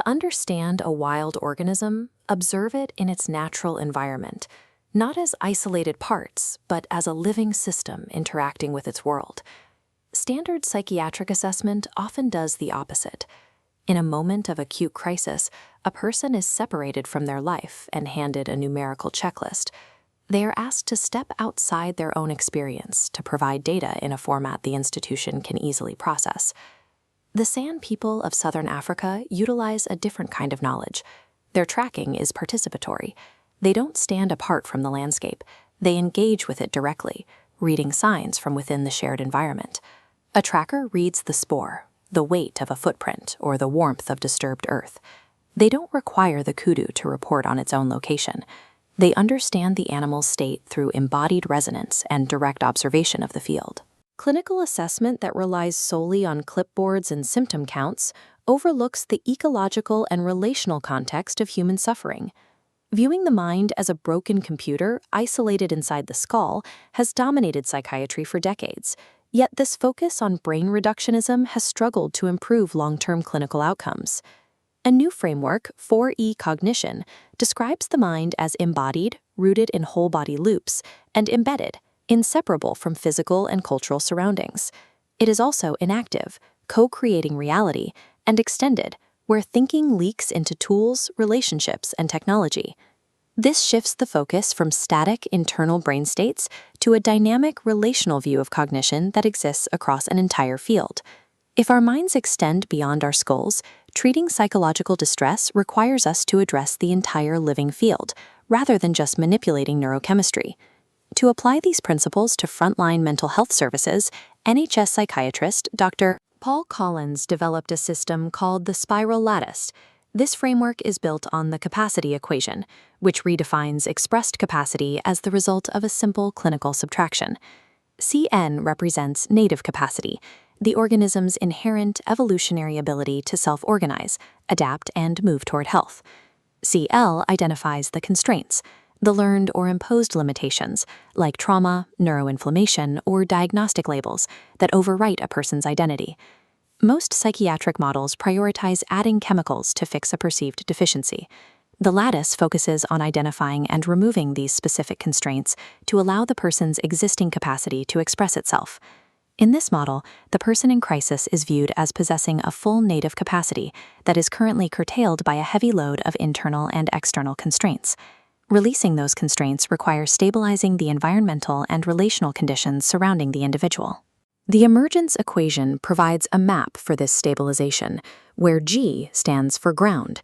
To understand a wild organism, observe it in its natural environment, not as isolated parts, but as a living system interacting with its world. Standard psychiatric assessment often does the opposite. In a moment of acute crisis, a person is separated from their life and handed a numerical checklist. They are asked to step outside their own experience to provide data in a format the institution can easily process. The San people of Southern Africa utilize a different kind of knowledge. Their tracking is participatory. They don't stand apart from the landscape. They engage with it directly, reading signs from within the shared environment. A tracker reads the spoor, the weight of a footprint, or the warmth of disturbed earth. They don't require the kudu to report on its own location. They understand the animal's state through embodied resonance and direct observation of the field. Clinical assessment that relies solely on clipboards and symptom counts overlooks the ecological and relational context of human suffering. Viewing the mind as a broken computer isolated inside the skull has dominated psychiatry for decades, yet this focus on brain reductionism has struggled to improve long-term clinical outcomes. A new framework, 4E cognition, describes the mind as embodied, rooted in whole-body loops, and embedded, inseparable from physical and cultural surroundings. It is also inactive, co-creating reality, and extended, where thinking leaks into tools, relationships, and technology. This shifts the focus from static internal brain states to a dynamic relational view of cognition that exists across an entire field. If our minds extend beyond our skulls, treating psychological distress requires us to address the entire living field, rather than just manipulating neurochemistry. To apply these principles to frontline mental health services, NHS psychiatrist Dr. Paul Collins developed a system called the Spiral Lattice. This framework is built on the capacity equation, which redefines expressed capacity as the result of a simple clinical subtraction. CN represents native capacity, the organism's inherent evolutionary ability to self-organize, adapt, and move toward health. CL identifies the constraints, the learned or imposed limitations, like trauma, neuroinflammation, or diagnostic labels that overwrite a person's identity. Most psychiatric models prioritize adding chemicals to fix a perceived deficiency. The lattice focuses on identifying and removing these specific constraints to allow the person's existing capacity to express itself. In this model, the person in crisis is viewed as possessing a full native capacity that is currently curtailed by a heavy load of internal and external constraints. Releasing those constraints requires stabilizing the environmental and relational conditions surrounding the individual. The emergence equation provides a map for this stabilization, where G stands for ground.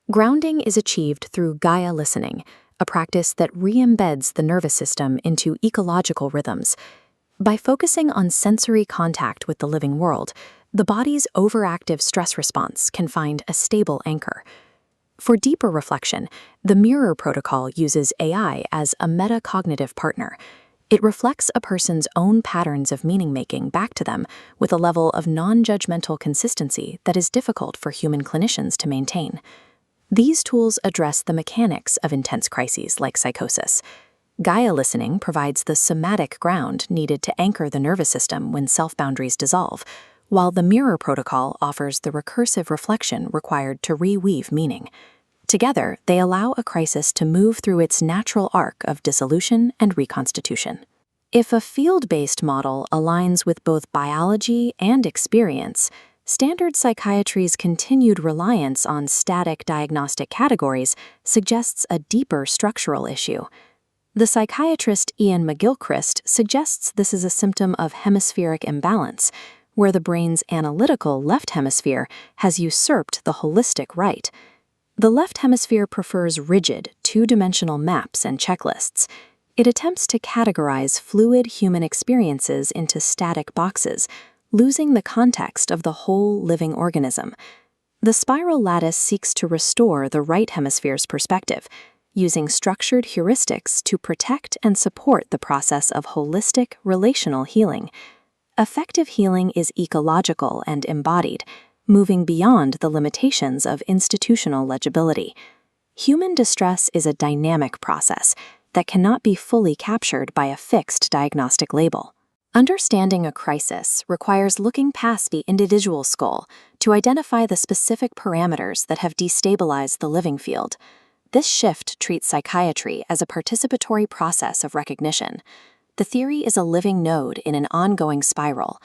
Grounding is achieved through Gaia listening, a practice that re-embeds the nervous system into ecological rhythms. By focusing on sensory contact with the living world, the body's overactive stress response can find a stable anchor. For deeper reflection, the mirror protocol uses AI as a metacognitive partner. It reflects a person's own patterns of meaning-making back to them with a level of non-judgmental consistency that is difficult for human clinicians to maintain. These tools address the mechanics of intense crises like psychosis. Gaia listening provides the somatic ground needed to anchor the nervous system when self-boundaries dissolve, while the mirror protocol offers the recursive reflection required to reweave meaning. Together, they allow a crisis to move through its natural arc of dissolution and reconstitution. If a field-based model aligns with both biology and experience, standard psychiatry's continued reliance on static diagnostic categories suggests a deeper structural issue. The psychiatrist Ian McGilchrist suggests this is a symptom of hemispheric imbalance, where the brain's analytical left hemisphere has usurped the holistic right. The left hemisphere prefers rigid, two-dimensional maps and checklists. It attempts to categorize fluid human experiences into static boxes, losing the context of the whole living organism. The spiral lattice seeks to restore the right hemisphere's perspective, using structured heuristics to protect and support the process of holistic, relational healing. Effective healing is ecological and embodied, moving beyond the limitations of institutional legibility. Human distress is a dynamic process that cannot be fully captured by a fixed diagnostic label. Understanding a crisis requires looking past the individual skull to identify the specific parameters that have destabilized the living field. This shift treats psychiatry as a participatory process of recognition. The theory is a living node in an ongoing spiral,